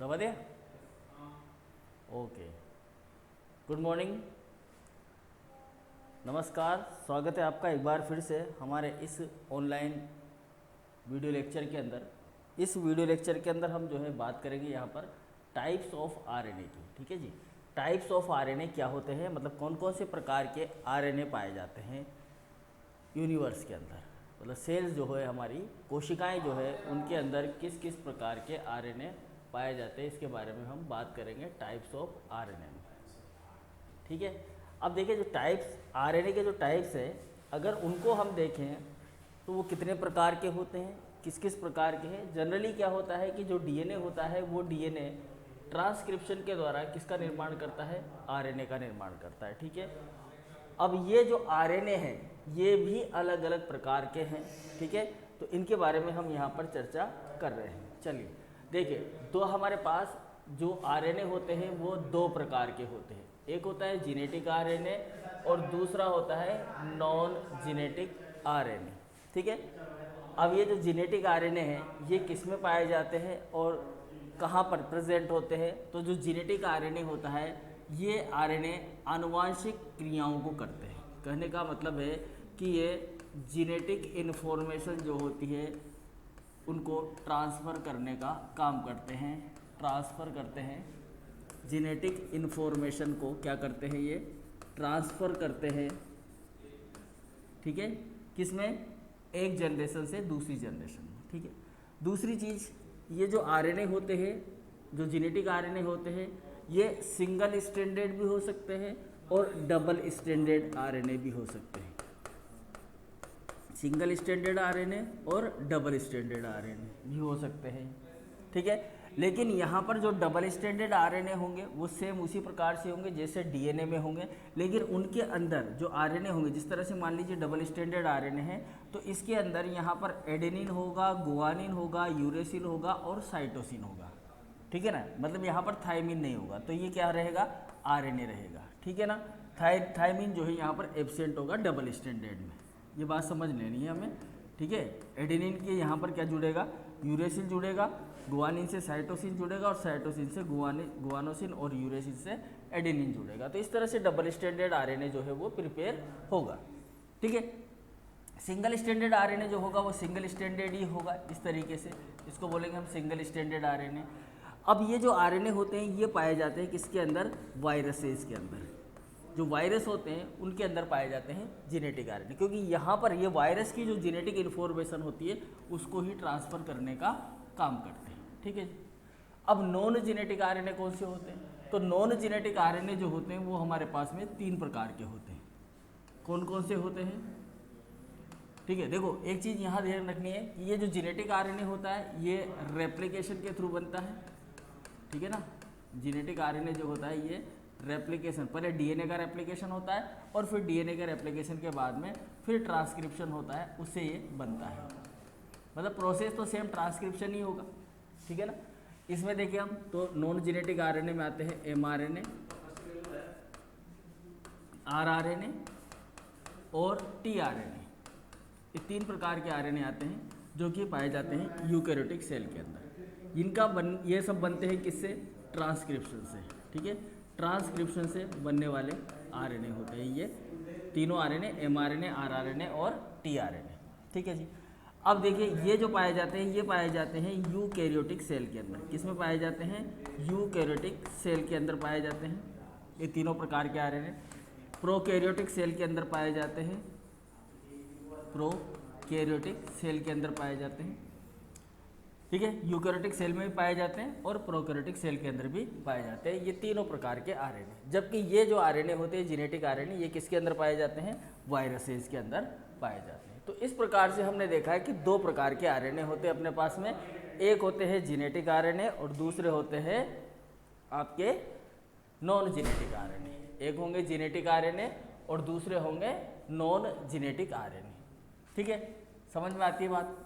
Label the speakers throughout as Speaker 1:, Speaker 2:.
Speaker 1: दबा दिया? Okay, good morning, नमस्कार। स्वागत है आपका एक बार फिर से हमारे इस ऑनलाइन वीडियो लेक्चर के अंदर। इस वीडियो लेक्चर के अंदर हम जो है बात करेंगे यहाँ पर टाइप्स ऑफ आरएनए की। ठीक है जी, टाइप्स ऑफ आरएनए क्या होते हैं, मतलब कौन कौन से प्रकार के आरएनए पाए जाते हैं यूनिवर्स के अंदर, मतलब सेल्स जो है हमारी कोशिकाएं जो है उनके अंदर किस किस प्रकार के आरएनए पाए जाते हैं, इसके बारे में हम बात करेंगे टाइप्स ऑफ आरएनए में। ठीक है, अब देखिए जो टाइप्स आरएनए के जो टाइप्स हैं, अगर उनको हम देखें तो वो कितने प्रकार के होते हैं, किस किस प्रकार के हैं। जनरली क्या होता है कि जो डीएनए होता है वो डीएनए ट्रांसक्रिप्शन के द्वारा किसका निर्माण करता है, आरएनए का निर्माण करता है। ठीक है, अब ये जो आरएनए हैं ये भी अलग अलग प्रकार के हैं। ठीक है, तो इनके बारे में हम यहाँ पर चर्चा कर रहे हैं। चलिए देखिए, तो हमारे पास जो आरएनए होते हैं वो दो प्रकार के होते हैं। एक होता है जेनेटिक आरएनए और दूसरा होता है नॉन जेनेटिक आरएनए। ठीक है, अब ये जो जेनेटिक आरएनए हैं ये किस में पाए जाते हैं और कहाँ पर प्रेजेंट होते हैं। तो जो जेनेटिक आरएनए होता है ये आरएनए आनुवांशिक क्रियाओं को करते हैं। कहने का मतलब है कि ये जेनेटिक इन्फॉर्मेशन जो होती है उनको ट्रांसफ़र करने का काम करते हैं, ट्रांसफ़र करते हैं। जेनेटिक इन्फॉर्मेशन को क्या करते हैं, ये ट्रांसफ़र करते हैं। ठीक है, किसमें, एक जनरेशन से दूसरी जनरेशन में। ठीक है, दूसरी चीज़, ये जो आरएनए होते हैं, जो जेनेटिक आरएनए होते हैं, ये सिंगल स्ट्रैंडेड भी हो सकते हैं और डबल स्ट्रैंडेड आरएनए भी हो सकते हैं। सिंगल स्ट्रैंडेड आरएनए और डबल स्ट्रैंडेड आरएनए भी हो सकते हैं। ठीक है, लेकिन यहाँ पर जो डबल स्ट्रैंडेड आरएनए होंगे वो सेम उसी प्रकार से होंगे जैसे डीएनए में होंगे, लेकिन उनके अंदर जो आरएनए होंगे, जिस तरह से मान लीजिए डबल स्ट्रैंडेड आरएनए है तो इसके अंदर यहाँ पर एडेनिन होगा, गुआनिन होगा, यूरेसिल होगा और साइटोसिन होगा। ठीक है ना, मतलब यहाँ पर थायमिन नहीं होगा, तो ये क्या रहेगा, आरएनए रहेगा। ठीक है ना, थायमिन जो है यहाँ पर एब्सेंट होगा डबल स्ट्रैंडेड में। ये बात समझ लेनी है हमें। ठीक है, एडेनिन के यहाँ पर क्या जुड़ेगा, यूरेसिल जुड़ेगा, गुआनिन से साइटोसिन जुड़ेगा और साइटोसिन से गुआनोसिन और यूरेसिल से एडेनिन जुड़ेगा। तो इस तरह से डबल स्ट्रैंडेड आरएनए जो है वो प्रिपेयर होगा। ठीक है, सिंगल स्ट्रैंडेड आरएनए जो होगा वो सिंगल स्ट्रैंडेड ही होगा, इस तरीके से इसको बोलेंगे हम सिंगल स्ट्रैंडेड आरएनए। अब ये जो आरएनए होते हैं ये पाए जाते हैं किसके अंदर, वायरसेस के अंदर। जो वायरस होते हैं उनके अंदर पाए जाते हैं जेनेटिक आरएनए, क्योंकि यहाँ पर ये वायरस की जो जेनेटिक इन्फॉर्मेशन होती है उसको ही ट्रांसफ़र करने का काम करते हैं। ठीक है, अब नॉन जेनेटिक आरएनए कौन से होते हैं, तो नॉन जेनेटिक आरएनए जो होते हैं वो हमारे पास में तीन प्रकार के होते हैं। कौन कौन से होते हैं, ठीक है, देखो एक चीज़ यहाँ ध्यान रखनी है कि ये जो जेनेटिक आरएनए होता है ये रेप्लिकेशन के थ्रू बनता है। ठीक है ना, जेनेटिक आरएनए जो होता है ये रेप्लिकेशन, पहले डीएनए का रेप्लिकेशन होता है और फिर डीएनए के रेप्लिकेशन के बाद में फिर ट्रांसक्रिप्शन होता है, उससे ये बनता है। मतलब प्रोसेस तो सेम ट्रांसक्रिप्शन ही होगा। ठीक है ना, इसमें देखिए हम तो नॉन जेनेटिक आरएनए में आते हैं एमआरएनए, आरआरएनए और टीआरएनए। ये तीन प्रकार के आरएनए आते हैं जो कि पाए जाते हैं यूकैरियोटिक सेल के अंदर। इनका ये सब बनते हैं किससे, ट्रांसक्रिप्शन से। ठीक है, ट्रांसक्रिप्शन से बनने वाले आरएनए होते हैं ये तीनों आरएनए, एमआरएनए, आरआरएनए और टीआरएनए। ठीक है जी, अब देखिए ये जो पाए जाते हैं ये पाए जाते हैं यूकैरियोटिक सेल के अंदर। किस में पाए जाते हैं, यूकैरियोटिक सेल के अंदर पाए जाते हैं ये तीनों प्रकार के आरएनए। प्रोकैरियोटिक सेल के अंदर पाए जाते हैं, प्रोकैरियोटिक सेल के अंदर पाए जाते हैं। ठीक है, यूकैरियोटिक सेल में भी पाए जाते हैं और प्रोकैरियोटिक सेल के अंदर भी पाए जाते हैं ये तीनों प्रकार के आरएनए। जबकि ये जो आरएनए होते हैं जेनेटिक आरएनए, ये किसके अंदर पाए जाते हैं, वायरसेस के अंदर पाए जाते हैं। तो इस प्रकार से हमने देखा है कि दो प्रकार के आरएनए होते हैं अपने पास में, एक होते हैं जेनेटिक आरएनए और दूसरे होते हैं आपके नॉन जेनेटिक आरएनए। एक होंगे जेनेटिक आरएनए और दूसरे होंगे नॉन जेनेटिक आरएनए। ठीक है, समझ में आती है बात।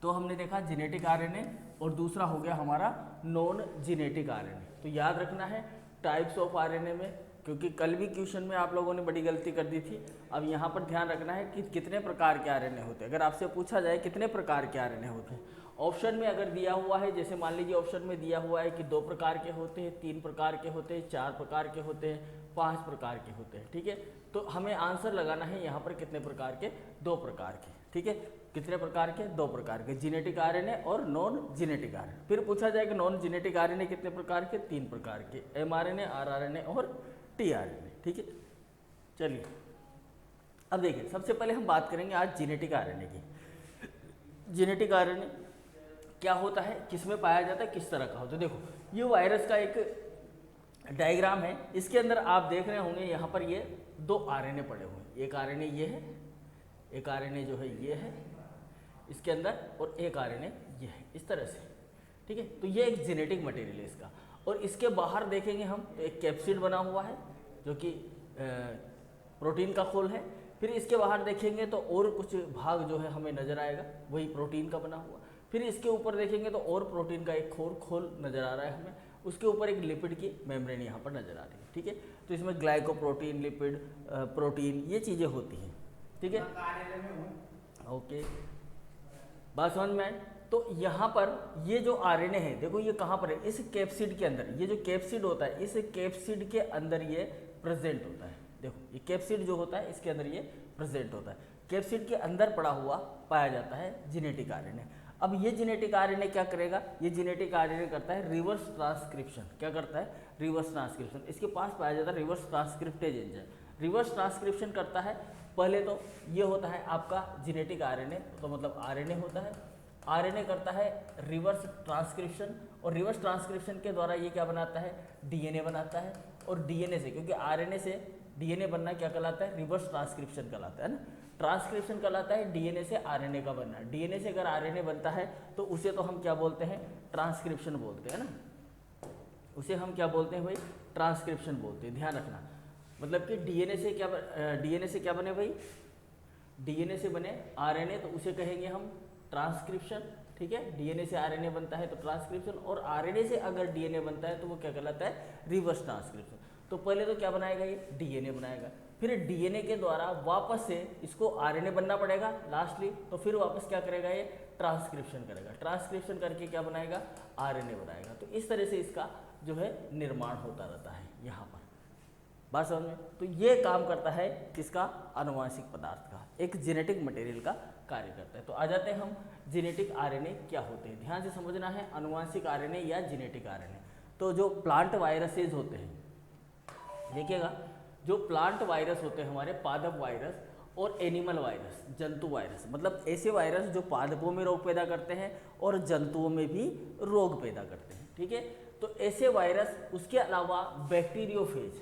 Speaker 1: तो हमने देखा जेनेटिक आरएनए और दूसरा हो गया हमारा नॉन जेनेटिक आरएनए। तो याद रखना है टाइप्स ऑफ आरएनए में, क्योंकि कल भी क्वेश्चन में आप लोगों ने बड़ी गलती कर दी थी। अब यहाँ पर ध्यान रखना है कि कितने प्रकार के आरएनए होते हैं। अगर आपसे पूछा जाए कितने प्रकार के आरएनए होते हैं ऑप्शन में अगर दिया हुआ है, जैसे मान लीजिए ऑप्शन में दिया हुआ है कि 2 प्रकार के होते हैं, 3 प्रकार के होते हैं, 4 प्रकार के होते हैं, 5 प्रकार के होते हैं, ठीक है। तो हमें आंसर लगाना है यहाँ पर कितने प्रकार के, 2 प्रकार के, ठीक है। कितने प्रकार के, 2 प्रकार के, जेनेटिक आरएनए और नॉन जेनेटिक आरएनए। फिर पूछा जाए कि नॉन जेनेटिक आरएनए कितने प्रकार के, 3 प्रकार के, एमआरएनए, आरआरएनए और टीआरएनए, ठीक है। चलिए अब देखिए, सबसे पहले हम बात करेंगे आज जेनेटिक आरएनए की। जेनेटिक आरएनए क्या होता है, किस में पाया जाता है, किस तरह का होता है। देखो ये वायरस का एक डायग्राम है, इसके अंदर आप देख रहे होंगे यहाँ पर ये 2 आरएनए पड़े हुए हैं। एक आरएनए ये है, एक आरएनए जो है ये है इसके अंदर, और एक आरएनए ये है, इस तरह से, ठीक है। तो ये एक जेनेटिक मटेरियल है इसका। और इसके बाहर देखेंगे हम तो एक कैप्सिड बना हुआ है जो कि प्रोटीन का खोल है। फिर इसके बाहर देखेंगे तो और कुछ भाग जो है हमें नजर आएगा, वही प्रोटीन का बना हुआ। फिर इसके ऊपर देखेंगे तो और प्रोटीन का एक खोल नजर आ रहा है हमें, उसके ऊपर एक लिपिड की मेम्ब्रेन यहाँ पर नजर आ रही है, ठीक है। तो इसमें ग्लाइकोप्रोटीन, लिपिड, प्रोटीन, ये चीज़ें होती हैं, ठीक है। ओके, बात समझ में आई। तो यहाँ पर ये जो आरएनए है, देखो ये कहाँ पर है, इस कैप्सिड के अंदर। ये जो कैप्सिड होता है, इस कैप्सिड के अंदर ये प्रेजेंट होता है। देखो ये कैप्सिड जो होता है इसके अंदर ये प्रेजेंट होता है। कैप्सिड के अंदर पड़ा हुआ पाया जाता है जेनेटिक आरएनए। अब ये जेनेटिक आरएनए क्या करेगा, ये जेनेटिक आरएनए करता है रिवर्स ट्रांसक्रिप्शन। क्या करता है, रिवर्स ट्रांसक्रिप्शन। इसके पास पाया जाता है reverse transcriptase enzyme. Reverse transcription करता है, पहले तो ये होता है आपका जेनेटिक आरएनए, तो मतलब आरएनए होता है। आरएनए करता है रिवर्स ट्रांसक्रिप्शन, और रिवर्स ट्रांसक्रिप्शन के द्वारा ये क्या बनाता है, डीएनए बनाता है। और डीएनए से, क्योंकि आरएनए से डीएनए बनना क्या कहलाता है, रिवर्स ट्रांसक्रिप्शन कहलाता है ना। ट्रांसक्रिप्शन कहलाता है डीएनए से आरएनए का बनना। डीएनए से अगर आरएनए बनता है तो उसे तो हम क्या बोलते हैं, ट्रांसक्रिप्शन बोलते हैं ना। उसे हम क्या बोलते हैं भाई, ट्रांसक्रिप्शन बोलते हैं, ध्यान रखना। मतलब कि डीएनए से क्या बने भाई, डीएनए से बने आरएनए, तो उसे कहेंगे हम ट्रांसक्रिप्शन, ठीक है। डीएनए से आरएनए बनता है तो ट्रांसक्रिप्शन, और आरएनए से अगर डीएनए बनता है तो वो क्या कहलाता है, रिवर्स ट्रांसक्रिप्शन। तो पहले तो क्या बनाएगा, ये डीएनए बनाएगा, फिर डीएनए के द्वारा वापस से इसको आरएनए बनना पड़ेगा लास्टली, तो फिर वापस क्या करेगा, ये ट्रांसक्रिप्शन करेगा। ट्रांसक्रिप्शन करके क्या बनाएगा, आरएनए बनाएगा। तो इस तरह से इसका जो है निर्माण होता रहता है यहाँ पर, बात समझ में। तो ये काम करता है किसका, आनुवांशिक पदार्थ का, एक जेनेटिक मटेरियल का कार्य करता है। तो आ जाते हैं हम जेनेटिक आरएनए क्या होते हैं, ध्यान से समझना है, आनुवांशिक आरएनए या जेनेटिक आरएनए। तो जो प्लांट वायरसेज होते हैं, देखिएगा, जो प्लांट वायरस होते हैं हमारे, पादप वायरस और एनिमल वायरस, जंतु वायरस, मतलब ऐसे वायरस जो पादपों में रोग पैदा करते हैं और जंतुओं में भी रोग पैदा करते हैं, ठीक है। तो ऐसे वायरस, उसके अलावा बैक्टीरियोफेज,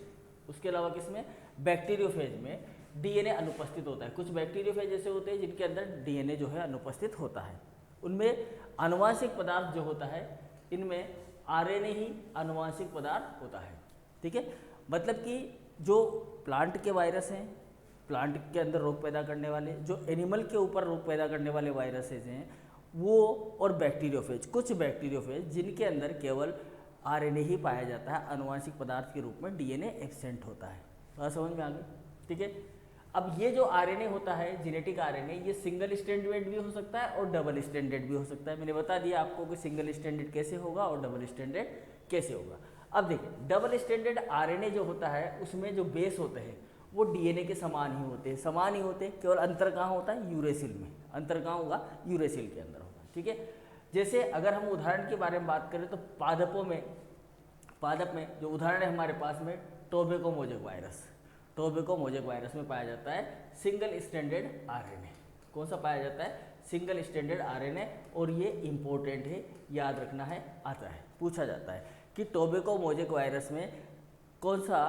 Speaker 1: उसके अलावा किसमें, बैक्टीरियोफेज में डीएनए अनुपस्थित होता है। कुछ बैक्टीरियोफेज ऐसे होते हैं जिनके अंदर डीएनए जो है अनुपस्थित होता है। उनमें आनुवांशिक पदार्थ जो होता है, इनमें आरएनए ही आनुवांशिक पदार्थ होता है, ठीक है। मतलब कि जो प्लांट के वायरस हैं, प्लांट के अंदर रोग पैदा करने वाले, जो एनिमल के ऊपर रोग पैदा करने वाले वायरसेज हैं वो, और बैक्टीरियोफेज, कुछ बैक्टीरियोफेज जिनके अंदर केवल आरएनए ही पाया जाता है, आनुवांशिक पदार्थ के रूप में डीएनए एब्सेंट होता है। तो समझ में आ गई, ठीक है। अब ये जो आरएनए होता है, जेनेटिक आरएनए, ये सिंगल स्ट्रैंडेड भी हो सकता है और डबल स्ट्रैंडेड भी हो सकता है। मैंने बता दिया आपको कि सिंगल स्ट्रैंडेड कैसे होगा और डबल स्ट्रैंडेड कैसे होगा। अब देखिए, डबल स्ट्रैंडेड आरएनए जो होता है, उसमें जो बेस होते हैं वो डीएनए के समान ही होते हैं, समान ही होते हैं, केवल अंतर कहाँ होता है, यूरेसिल में। अंतर कहाँ होगा, यूरेसिल के अंदर होगा, ठीक है। जैसे अगर हम उदाहरण के बारे में बात करें तो पादप में जो उदाहरण है हमारे पास में, tobacco mosaic virus, tobacco mosaic virus में पाया जाता है सिंगल स्ट्रैंडेड आरएनए। कौन सा पाया जाता है, सिंगल स्ट्रैंडेड आरएनए। और ये इंपॉर्टेंट है, याद रखना है, आता है, पूछा जाता है कि टोबैको मोजेक वायरस में कौन सा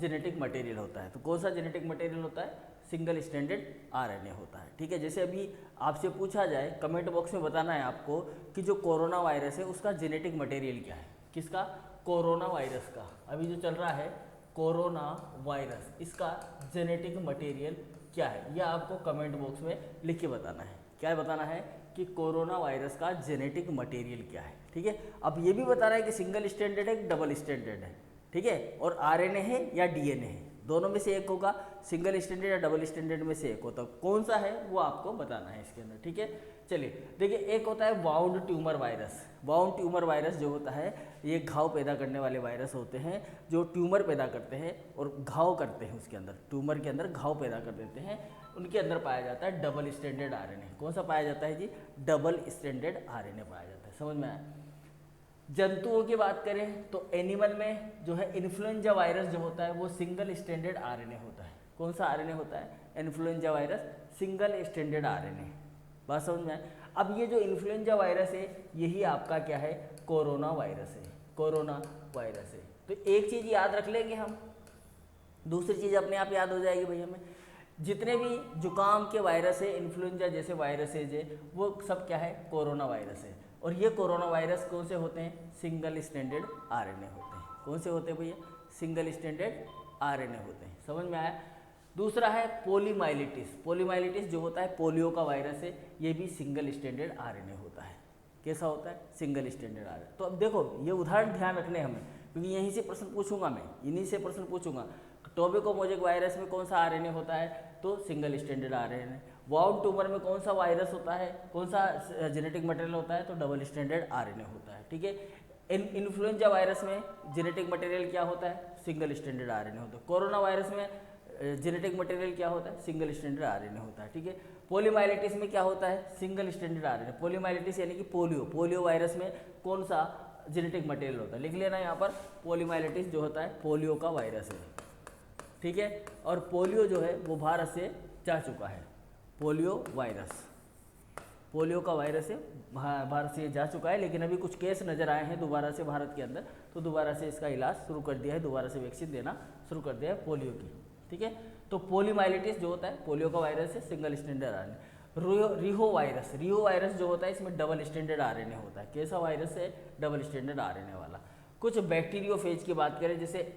Speaker 1: जेनेटिक मटेरियल होता है। तो कौन सा जेनेटिक मटेरियल होता है, सिंगल स्ट्रैंडेड आरएनए होता है, ठीक है। जैसे अभी आपसे पूछा जाए, कमेंट बॉक्स में बताना है आपको कि जो कोरोना वायरस है उसका जेनेटिक मटेरियल क्या है, किसका, कोरोना वायरस का। अभी जो चल रहा है कोरोना वायरस, इसका जेनेटिक मटेरियल क्या है, यह आपको कमेंट बॉक्स में लिख के बताना है। क्या बताना है कि कोरोना वायरस का जेनेटिक मटेरियल क्या है, ठीक है। अब ये भी बताना है कि सिंगल स्ट्रैंडेड है, डबल स्ट्रैंडेड है, ठीक है, और आरएनए है या डीएनए है, दोनों में से एक होगा, सिंगल स्टैंडर्ड या डबल स्टैंडर्ड में से एक होता है, कौन सा है वो आपको बताना है इसके अंदर, ठीक है। चलिए देखिए, एक होता है wound tumour virus. Wound tumour virus जो होता है ये घाव पैदा करने वाले वायरस होते हैं, जो ट्यूमर पैदा करते हैं और घाव करते हैं, उसके अंदर ट्यूमर के अंदर घाव पैदा कर देते हैं। उनके अंदर पाया जाता है डबल स्टैंडर्ड आरएनए। कौन सा पाया जाता है जी? डबल स्टैंडर्ड आरएनए पाया जाता है। समझ में आया? जंतुओं की बात करें तो एनिमल में जो है इन्फ्लुएंजा वायरस जो होता है वो सिंगल स्टैंडर्ड आरएनए होता है। कौन सा आरएनए होता है? Influenza virus single standard RNA. बात समझ में आए? अब ये जो इन्फ्लुएंजा वायरस है यही आपका क्या है? कोरोना वायरस है। कोरोना वायरस है। तो एक चीज याद रख लेंगे हम, दूसरी चीज अपने आप याद हो जाएगी भाई हमें। जितने भी जुकाम के वायरस है, इन्फ्लुएंजा जैसे वायरसेज है, वो सब क्या है? कोरोना वायरस है। और ये कोरोना वायरस कौन से होते हैं? सिंगल स्टैंडर्ड आरएनए होते हैं। कौन से होते हैं भैया? सिंगल स्टैंडर्ड आरएनए होते हैं। समझ में आया? दूसरा है पोलीमाइलिटिस। पोलीमाइलिटिस जो होता है पोलियो का वायरस है, ये भी सिंगल स्टैंडर्ड आरएनए होता है। कैसा होता है? Single standard RNA. तो अब देखो ये उदाहरण ध्यान रखने हमें, क्योंकि यहीं से प्रश्न पूछूंगा मैं, इन्हीं से प्रश्न पूछूंगा। टोबैको मोजेक वायरस में कौन सा आरएनए होता है? तो single standard RNA. Wound tumour में कौन सा वायरस होता है, कौन सा जेनेटिक मटेरियल होता है? तो डबल स्टैंडर्ड आरएनए होता है, ठीक है। इन्फ्लुएंजा वायरस में जेनेटिक मटेरियल क्या होता है? सिंगल स्टैंडर्ड आरएनए होता है। कोरोना वायरस में जेनेटिक मटेरियल क्या होता है? सिंगल स्टैंडर्ड आरएनए होता है, ठीक है। पोलीमाइलिटिस में क्या होता है? Single standard RNA. पोलीमाइलिटिस यानी कि पोलियो, पोलियो वायरस में कौन सा जेनेटिक मटेरियल होता है? लिख लेना यहाँ पर, पोलीमाइलिटिस जो होता है पोलियो का वायरस है, ठीक है। और पोलियो जो है वो भारत से जा चुका है। पोलियो वायरस, पोलियो का वायरस है, भारत से जा चुका है, लेकिन अभी कुछ केस नज़र आए हैं दोबारा से भारत के अंदर, तो दोबारा से इसका इलाज शुरू कर दिया है, दोबारा से वैक्सीन देना शुरू कर दिया है पोलियो की, ठीक है। तो पोलीमाइलिटिस जो होता है पोलियो का वायरस है, single standard RNA. रिहो virus, रिहो virus जो होता है इसमें डबल स्टैंडर्ड आरएनए होता है। कैसा वायरस है? डबल स्टैंडर्ड आरएनए वाला। कुछ बैक्टीरियोफेज की बात करें जैसे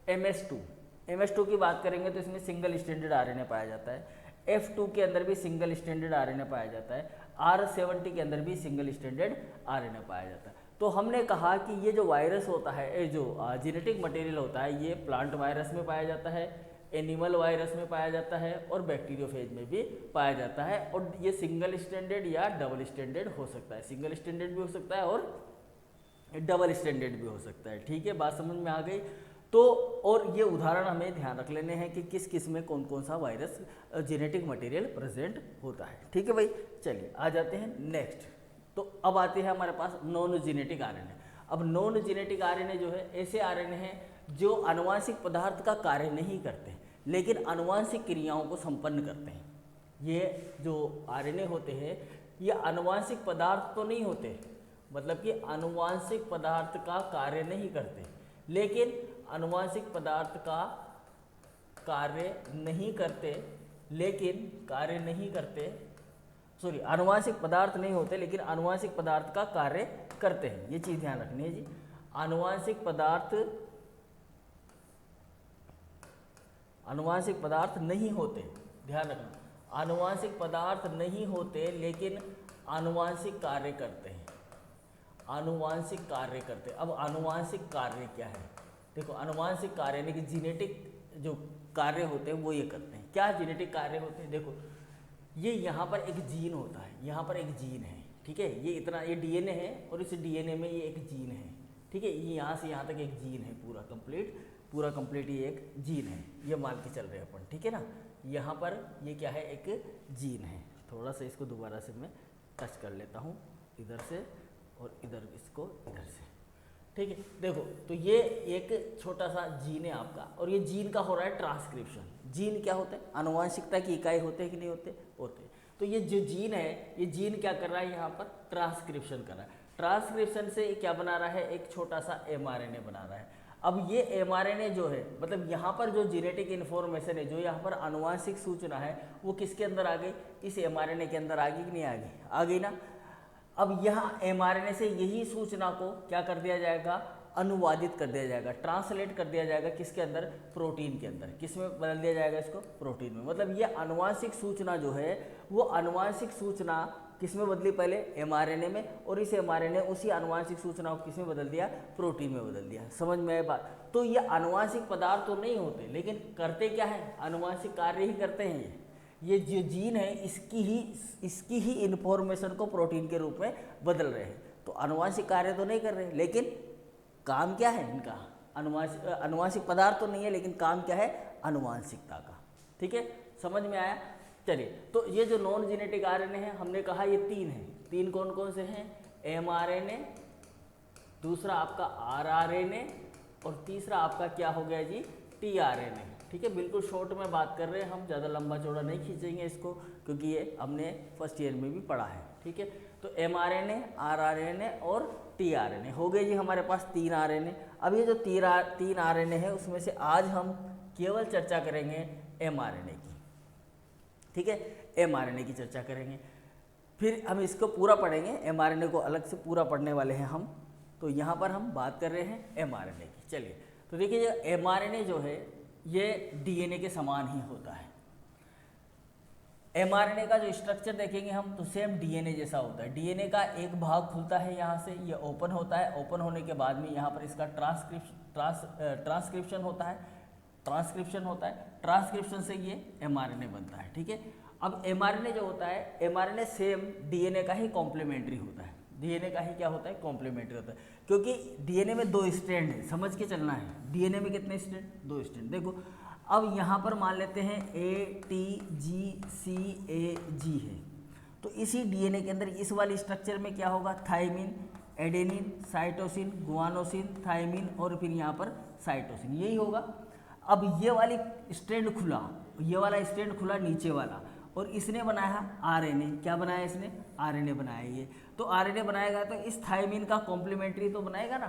Speaker 1: MS2 की बात करेंगे तो इसमें सिंगल स्टैंडर्ड आरएनए पाया जाता है। F2 के अंदर भी सिंगल स्टैंडर्ड आरएनए पाया जाता है। R70 के अंदर भी सिंगल स्टैंडर्ड आरएनए पाया जाता है। तो हमने कहा कि ये जो वायरस होता है, ये जो जेनेटिक मटेरियल होता है, ये प्लांट वायरस में पाया जाता है, एनिमल वायरस में पाया जाता है और बैक्टीरियोफेज में भी पाया जाता है। और ये सिंगल स्टैंडर्ड या डबल स्टैंडर्ड हो सकता है, सिंगल स्टैंडर्ड भी हो सकता है और डबल स्टैंडर्ड भी हो सकता है, ठीक है। बात समझ में आ गई? तो और ये उदाहरण हमें ध्यान रख लेने हैं कि किस किस में कौन कौन सा वायरस जेनेटिक मटेरियल प्रेजेंट होता है, ठीक है भाई। चलिए आ जाते हैं नेक्स्ट। तो अब आते हैं हमारे पास नॉन जेनेटिक आरएनए। अब नॉन जेनेटिक आरएनए जो है ऐसे आरएनए हैं जो आनुवांशिक पदार्थ का कार्य नहीं करते, लेकिन आनुवांशिक क्रियाओं को संपन्न करते हैं। ये जो आरएनए होते हैं ये आनुवांशिक पदार्थ तो नहीं होते, मतलब कि आनुवांशिक पदार्थ का कार्य नहीं करते, लेकिन आनुवांशिक पदार्थ का कार्य नहीं करते, लेकिन कार्य नहीं करते, सॉरी, आनुवांशिक पदार्थ नहीं होते लेकिन आनुवांशिक पदार्थ का कार्य करते हैं। ये चीज ध्यान रखनी है जी। आनुवांशिक पदार्थ नहीं होते, ध्यान रखना, आनुवांशिक पदार्थ नहीं होते लेकिन आनुवांशिक कार्य करते हैं। आनुवांशिक कार्य करते हैं। अब आनुवांशिक कार्य क्या है? देखो, आनुवांशिक कार्य यानी कि जीनेटिक जो कार्य होते हैं वो ये करते हैं। क्या जेनेटिक कार्य होते हैं? देखो, ये यहाँ पर एक जीन होता है, यहाँ पर एक जीन है, ठीक है। ये इतना, ये डीएनए है और इस डीएनए में ये एक जीन है, ठीक है। ये यहाँ से यहाँ तक एक जीन है, पूरा कंप्लीट ये एक जीन है, ये मान के चल रहे हैं अपन, ठीक है ना। यहाँ पर ये क्या है? एक जीन है। थोड़ा सा इसको दोबारा से मैं टच कर लेता हूँ, इधर से और इधर, इसको इधर से, ठीक है। देखो, तो ये एक छोटा सा जीन है आपका, और ये जीन का हो रहा है ट्रांसक्रिप्शन। जीन क्या होता है? आनुवंशिकता की इकाई होते हैं कि नहीं होते? होते हैं। तो ये जो जीन है, ये जीन क्या कर रहा है? यहाँ पर ट्रांसक्रिप्शन कर रहा है। ट्रांसक्रिप्शन से क्या बना रहा है? एक छोटा सा mRNA बना रहा है। अब ये mRNA जो है, मतलब यहाँ पर जो जेनेटिक इन्फॉर्मेशन है, जो यहाँ पर आनुवंशिक सूचना है, वो किसके अंदर आ गई? इस mRNA के अंदर आ गई कि नहीं आ गई? आ गई ना। अब यहाँ mRNA से यही सूचना को क्या कर दिया जाएगा? अनुवादित कर दिया जाएगा, ट्रांसलेट कर दिया जाएगा किसके अंदर? प्रोटीन के अंदर। किस में बदल दिया जाएगा इसको? प्रोटीन में। मतलब ये आनुवांशिक सूचना जो है वो आनुवांशिक सूचना किस में बदली, पहले mRNA में, और इस mRNA उसी आनुवांशिक सूचना को किस में बदल दिया, प्रोटीन में बदल दिया। समझ में आए बात। तो ये आनुवांशिक पदार्थ तो नहीं होते, लेकिन करते क्या है, आनुवांशिक कार्य ही करते हैं। ये जो जीन है इसकी ही इन्फॉर्मेशन को प्रोटीन के रूप में बदल रहे हैं। तो आनुवांशिक कार्य तो नहीं कर रहे, लेकिन काम क्या है इनका, आनुवांशिक पदार्थ तो नहीं है, लेकिन काम क्या है, आनुवांशिकता का। ठीक है, समझ में आया। चलिए, तो ये जो नॉन जेनेटिक आरएनए है, हमने कहा ये 3 है। 3 कौन कौन से हैं, mRNA, दूसरा आपका rRNA, और तीसरा आपका क्या हो गया जी, tRNA। ठीक है, बिल्कुल शॉर्ट में बात कर रहे हैं हम, ज़्यादा लंबा चौड़ा नहीं खींचेंगे इसको, क्योंकि ये हमने फर्स्ट ईयर में भी पढ़ा है। ठीक है, तो mRNA, rRNA और tRNA हो गए जी हमारे पास 3 RNA। अब ये जो 3 RNA है, उसमें से आज हम केवल चर्चा करेंगे mRNA की। ठीक है, mRNA की चर्चा करेंगे, फिर हम इसको पूरा पढ़ेंगे, mRNA को अलग से पूरा पढ़ने वाले हैं हम। तो यहाँ पर हम बात कर रहे हैं mRNA की। चलिए, तो देखिए mRNA जो है ये DNA के समान ही होता है। mRNA का जो स्ट्रक्चर देखेंगे हम, तो सेम DNA जैसा होता है। DNA का एक भाग खुलता है यहाँ से, ये ओपन होता है, ओपन होने के बाद में यहाँ पर इसका ट्रांसक्रिप्शन होता है, ट्रांसक्रिप्शन से ये mRNA बनता है। ठीक है, अब mRNA जो होता है, mRNA सेम DNA का ही कॉम्प्लीमेंट्री होता है। DNA का ही क्या होता है, कॉम्प्लीमेंट्री होता है, क्योंकि DNA में 2 स्ट्रैंड है, समझ के चलना है। DNA में कितने स्ट्रैंड, 2 स्ट्रैंड। देखो, अब यहाँ पर मान लेते हैं ATGCAG है, तो इसी DNA के अंदर इस वाली स्ट्रक्चर में क्या होगा, thymine, adenine, cytosine, guanosine, thymine और फिर यहाँ पर साइटोसिन, यही होगा। अब ये वाली स्ट्रैंड खुला, ये वाला स्ट्रैंड खुला नीचे वाला, और इसने बनाया RNA। क्या बनाया इसने, RNA बनाया ये। तो RNA बनाएगा तो इस थाइमिन का कॉम्प्लीमेंट्री तो बनाएगा ना।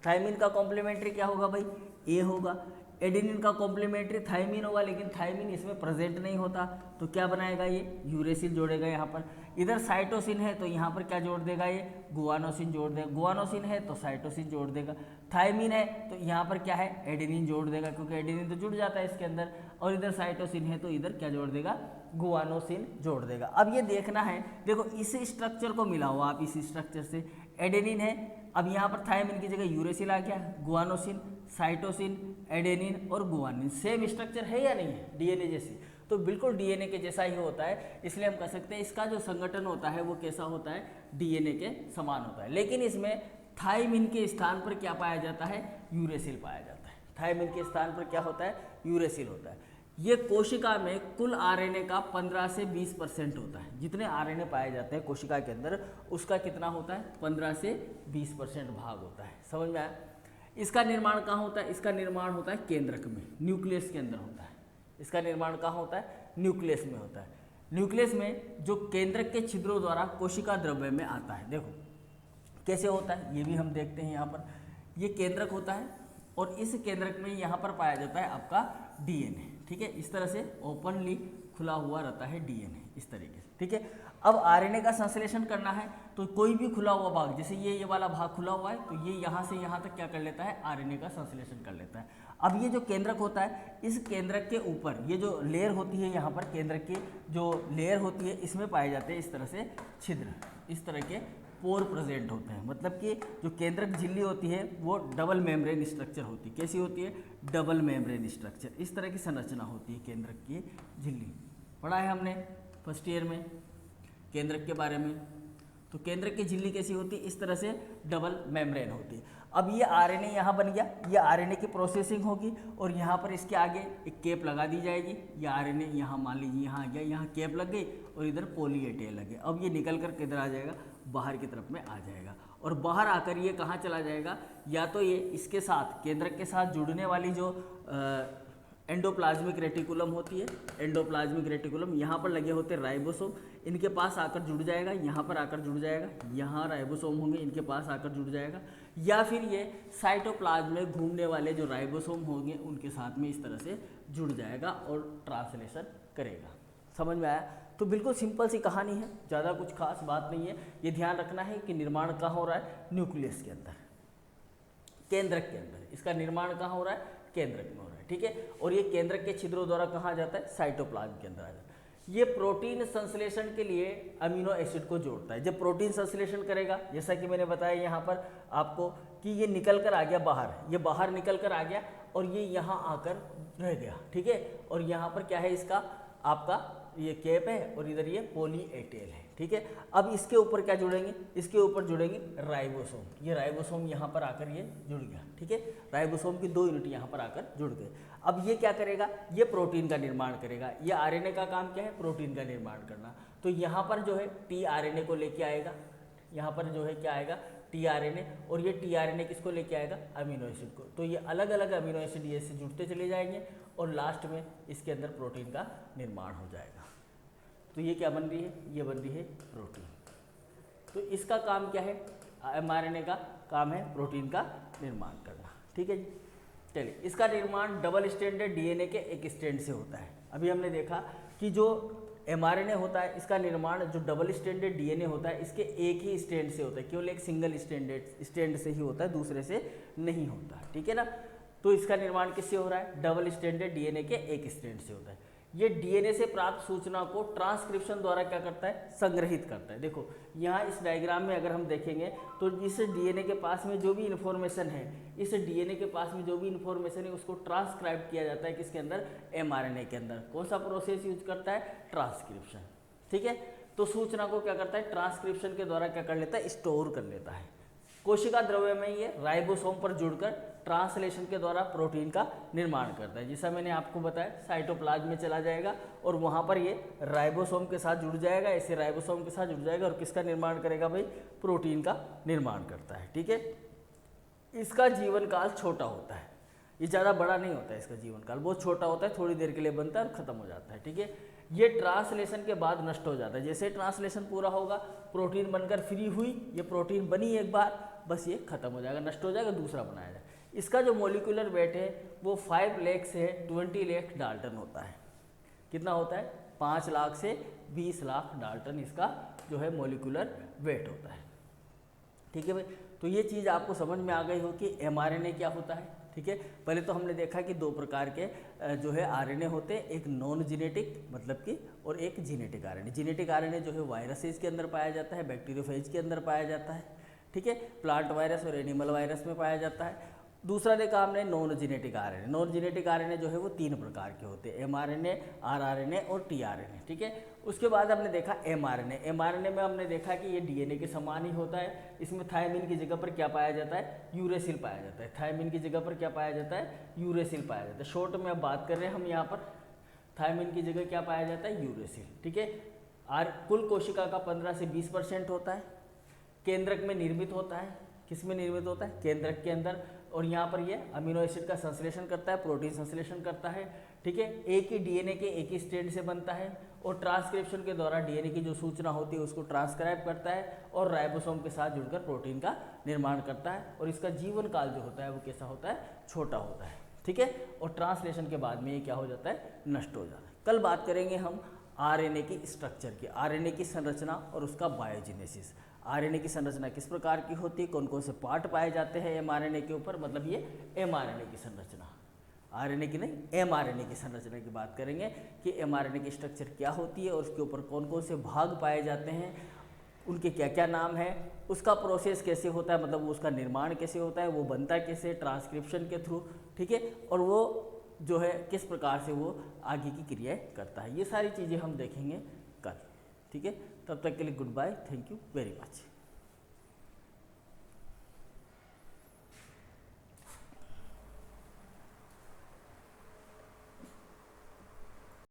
Speaker 1: थाइमिन का कॉम्प्लीमेंट्री क्या होगा भाई, A होगा। एडेनिन का कॉम्प्लीमेंट्री थाइमिन होगा, लेकिन थाइमिन इसमें प्रेजेंट नहीं होता, तो क्या बनाएगा ये, यूरेसिल जोड़ेगा यहाँ पर। इधर साइटोसिन है तो यहाँ पर क्या जोड़ देगा ये, गुआनोसिन जोड़ देगा। गुआनोसिन है तो साइटोसिन जोड़ देगा। थाइमिन है तो यहाँ पर क्या है, एडेनिन जोड़ देगा, क्योंकि एडेनिन तो जुड़ जाता है इसके अंदर। और इधर साइटोसिन है तो इधर क्या जोड़ देगा, गुआनोसिन जोड़ देगा। अब ये देखना है, देखो इस स्ट्रक्चर को मिलाओ आप इस स्ट्रक्चर से। एडेनिन है, अब यहाँ पर थाइमिन की जगह यूरेसिल आ गया, गुआनोसिन, साइटोसिन, एडेनिन और गुआनिन, सेम स्ट्रक्चर है या नहीं है, डीएनए जैसी। तो बिल्कुल डीएनए के जैसा ही होता है, इसलिए हम कह सकते हैं इसका जो संगठन होता है वो कैसा होता है, डीएनए के समान होता है। लेकिन इसमें थाइमिन के स्थान पर क्या पाया जाता है, यूरेसिल पाया जाता है। थाइमिन के स्थान पर क्या होता है, यूरेसिल होता है। ये कोशिका में कुल आरएनए का 15 से 20% होता है। जितने आरएनए पाए जाते हैं कोशिका के अंदर, उसका कितना होता है, 15 से 20% भाग होता है। समझ में आया। इसका निर्माण कहाँ होता है, इसका निर्माण होता है केंद्रक में, न्यूक्लियस के अंदर होता है। इसका निर्माण कहाँ होता है, न्यूक्लियस में होता है। न्यूक्लियस में जो केंद्रक के छिद्रों द्वारा कोशिका द्रव्य में आता है। देखो कैसे होता है, ये भी हम देखते हैं। यहाँ पर ये केंद्रक होता है और इस केंद्रक में यहाँ पर पाया जाता है आपका डीएनए। ठीक है, इस तरह से ओपनली खुला हुआ रहता है डीएनए, इस तरीके से। ठीक है, अब आरएनए का संश्लेषण करना है तो कोई भी खुला हुआ भाग, जैसे ये वाला भाग खुला हुआ है तो ये यहाँ से यहाँ तक क्या कर लेता है, आरएनए का संश्लेषण कर लेता है। अब ये जो केंद्रक होता है, इस केंद्रक के ऊपर ये जो लेयर होती है, यहाँ पर केंद्रक की जो लेयर होती है, इसमें पाए जाते हैं इस तरह से छिद्र, इस तरह के पोर प्रेजेंट होते हैं। मतलब कि जो केंद्रक झिल्ली होती है वो डबल मेम्ब्रेन स्ट्रक्चर होती है। कैसी होती है, डबल मेम्ब्रेन स्ट्रक्चर, इस तरह की संरचना होती है केंद्रक की झिल्ली। पढ़ा है हमने फर्स्ट ईयर में केंद्रक के बारे में। तो केंद्रक की झिल्ली कैसी होती है, इस तरह से डबल मेम्ब्रेन होती है। अब ये आरएनए यहाँ बन गया, ये आरएनए की प्रोसेसिंग होगी और यहाँ पर इसके आगे एक कैप लगा दी जाएगी। ये आरएनए यहाँ मान लीजिए यहाँ आ गया, यहाँ कैप लग गई और इधर पॉली ए टेल लगे। अब ये निकल कर किधर आ जाएगा, बाहर की तरफ में आ जाएगा। और बाहर आकर ये कहाँ चला जाएगा, या तो ये इसके साथ केंद्रक के साथ जुड़ने वाली जो एंडोप्लाज्मिक रेटिकुलम होती है, एंडोप्लाज्मिक रेटिकुलम यहाँ पर लगे होते हैं राइबोसोम, इनके पास आकर जुड़ जाएगा, यहाँ पर आकर जुड़ जाएगा, यहाँ राइबोसोम होंगे, इनके पास आकर जुड़ जाएगा। या फिर ये साइटोप्लाज्म में घूमने वाले जो राइबोसोम होंगे उनके साथ में इस तरह से जुड़ जाएगा और ट्रांसलेशन करेगा। समझ में आया। तो बिल्कुल सिंपल सी कहानी है, ज़्यादा कुछ खास बात नहीं है। ये ध्यान रखना है कि निर्माण कहाँ हो रहा है, न्यूक्लियस के अंदर, केंद्रक के अंदर। इसका निर्माण कहाँ हो रहा है, केंद्रक में हो रहा है। ठीक है, और ये केंद्रक के छिद्रों द्वारा कहाँ जाता है, साइटोप्लाज्म के अंदर आ जाता है। ये प्रोटीन संश्लेषण के लिए अमीनो एसिड को जोड़ता है। जब प्रोटीन संश्लेषण करेगा, जैसा कि मैंने बताया यहाँ पर आपको कि ये निकल कर आ गया बाहर, ये बाहर निकल कर आ गया और ये यहाँ आकर रह गया, ठीक है। और यहाँ पर क्या है, इसका आपका ये कैप है और इधर ये पॉली ए टेल है, ठीक है। अब इसके ऊपर क्या जुड़ेंगे, इसके ऊपर जुड़ेंगे राइबोसोम। ये राइबोसोम यहाँ पर आकर ये जुड़ गया, ठीक है। राइबोसोम की 2 यूनिट यहाँ पर आकर जुड़ गए। अब ये क्या करेगा, ये प्रोटीन का निर्माण करेगा। ये आरएनए का काम क्या है, प्रोटीन का निर्माण करना। तो यहाँ पर जो है टीआरएनए को लेके आएगा, यहाँ पर जो है क्या आएगा, टीआरएनए, और ये टीआरएनए किसको लेके आएगा, अमीनो एसिड को। तो ये अलग अलग अमीनो एसिड ये से जुड़ते चले जाएंगे और लास्ट में इसके अंदर प्रोटीन का निर्माण हो जाएगा। तो ये क्या बन रही है, ये बन रही है प्रोटीन। तो इसका काम क्या है, एमआरएनए का काम है प्रोटीन का निर्माण करना, ठीक है जी। चलिए, इसका निर्माण डबल स्ट्रैंडेड डीएनए के एक स्ट्रैंड से होता है। अभी हमने देखा कि जो एमआरएनए होता है, इसका निर्माण जो डबल स्ट्रैंडेड डीएनए होता है, इसके एक ही स्ट्रैंड से होता है, केवल एक सिंगल स्ट्रैंड से ही होता है, दूसरे से नहीं होता, ठीक है ना। तो इसका निर्माण किससे हो रहा है, डबल स्ट्रैंडेड डीएनए के एक स्ट्रैंड से होता है। ये डीएनए से प्राप्त सूचना को ट्रांसक्रिप्शन द्वारा क्या करता है, संग्रहित करता है। देखो यहाँ इस डायग्राम में अगर हम देखेंगे तो इस डीएनए के पास में जो भी इन्फॉर्मेशन है, इस डीएनए के पास में जो भी इन्फॉर्मेशन है उसको ट्रांसक्राइब किया जाता है किसके अंदर, एमआरएनए के अंदर। कौन सा प्रोसेस यूज करता है, ट्रांसक्रिप्शन, ठीक है। तो सूचना को क्या करता है, ट्रांसक्रिप्शन के द्वारा क्या कर लेता है, स्टोर कर लेता है। कोशिका द्रव्य में ये राइबोसोम पर जुड़कर ट्रांसलेशन के द्वारा प्रोटीन का निर्माण करता है। जैसा मैंने आपको बताया, साइटोप्लाज्म में चला जाएगा और वहाँ पर ये राइबोसोम के साथ जुड़ जाएगा, ऐसे राइबोसोम के साथ जुड़ जाएगा और किसका निर्माण करेगा भाई, प्रोटीन का निर्माण करता है, ठीक है। इसका जीवन काल छोटा होता है, ये ज़्यादा बड़ा नहीं होता है, इसका जीवन काल बहुत छोटा होता है, थोड़ी देर के लिए बनता है और ख़त्म हो जाता है, ठीक है। ये ट्रांसलेशन के बाद नष्ट हो जाता है। जैसे ट्रांसलेशन पूरा होगा, प्रोटीन बनकर फ्री हुई, ये प्रोटीन बनी एक बार, बस ये खत्म हो जाएगा, नष्ट हो जाएगा, दूसरा बनाया जाएगा। इसका जो मोलिकुलर वेट है वो 5 लाख से 20 लाख डाल्टन होता है। कितना होता है, 5 लाख से 20 लाख डाल्टन इसका जो है मोलिकुलर वेट होता है, ठीक है भाई। तो ये चीज़ आपको समझ में आ गई हो कि एमआरएनए क्या होता है, ठीक है। पहले तो हमने देखा कि 2 प्रकार के जो है आरएनए होते हैं, एक नॉन जेनेटिक मतलब कि और एक जेनेटिक आरएनए। जेनेटिक आरएनए जो है वायरसेस के अंदर पाया जाता है, बैक्टीरियोफेज के अंदर पाया जाता है, ठीक है। प्लांट वायरस और एनिमल वायरस में पाया जाता है। दूसरा देखा हमने non genetic RNA. Non genetic RNA जो है वो 3 प्रकार के होते हैं, एमआरएनए, आरआरएनए और टीआरएनए, ठीक है। उसके बाद हमने देखा एमआरएनए। एमआरएनए में हमने देखा कि ये डीएनए के समान ही होता है। इसमें थायमिन की जगह पर क्या पाया जाता है, यूरेसिल पाया जाता है। थायमिन की जगह पर क्या पाया जाता है, यूरेसिल पाया जाता है। शॉर्ट में अब बात कर रहे हैं हम यहाँ पर, थायमिन की जगह क्या पाया जाता है, यूरेसिल, ठीक है। कुल कोशिका का 15 से 20% होता है, केंद्रक में निर्मित होता है। किस में निर्मित होता है, केंद्रक के अंदर। और यहाँ पर ये अमीनो एसिड का संश्लेषण करता है, प्रोटीन संश्लेषण करता है, ठीक है। एक ही डीएनए के एक ही स्ट्रैंड से बनता है और ट्रांसक्रिप्शन के द्वारा डीएनए की जो सूचना होती है उसको ट्रांसक्राइब करता है और राइबोसोम के साथ जुड़कर प्रोटीन का निर्माण करता है। और इसका जीवन काल जो होता है वो कैसा होता है, छोटा होता है, ठीक है। और ट्रांसलेशन के बाद में ये क्या हो जाता है, नष्ट हो जाता है। कल बात करेंगे हम आरएनए की स्ट्रक्चर की, आरएनए की संरचना और उसका बायोजेनेसिस। आरएनए की संरचना किस प्रकार की होती है, कौन कौन से पार्ट पाए जाते हैं एमआरएनए के ऊपर, मतलब ये एमआरएनए की संरचना, आरएनए की नहीं एमआरएनए की संरचना की बात करेंगे कि एमआरएनए की स्ट्रक्चर क्या होती है और उसके ऊपर कौन कौन से भाग पाए जाते हैं, उनके क्या क्या नाम है, उसका प्रोसेस कैसे होता है, मतलब उसका निर्माण कैसे होता है, वो बनता कैसे, ट्रांसक्रिप्शन के थ्रू, ठीक है। और वो जो है किस प्रकार से वो आगे की क्रियाएं करता है, ये सारी चीज़ें हम देखेंगे कल, ठीक है। तब तक के लिए goodbye, thank you very much.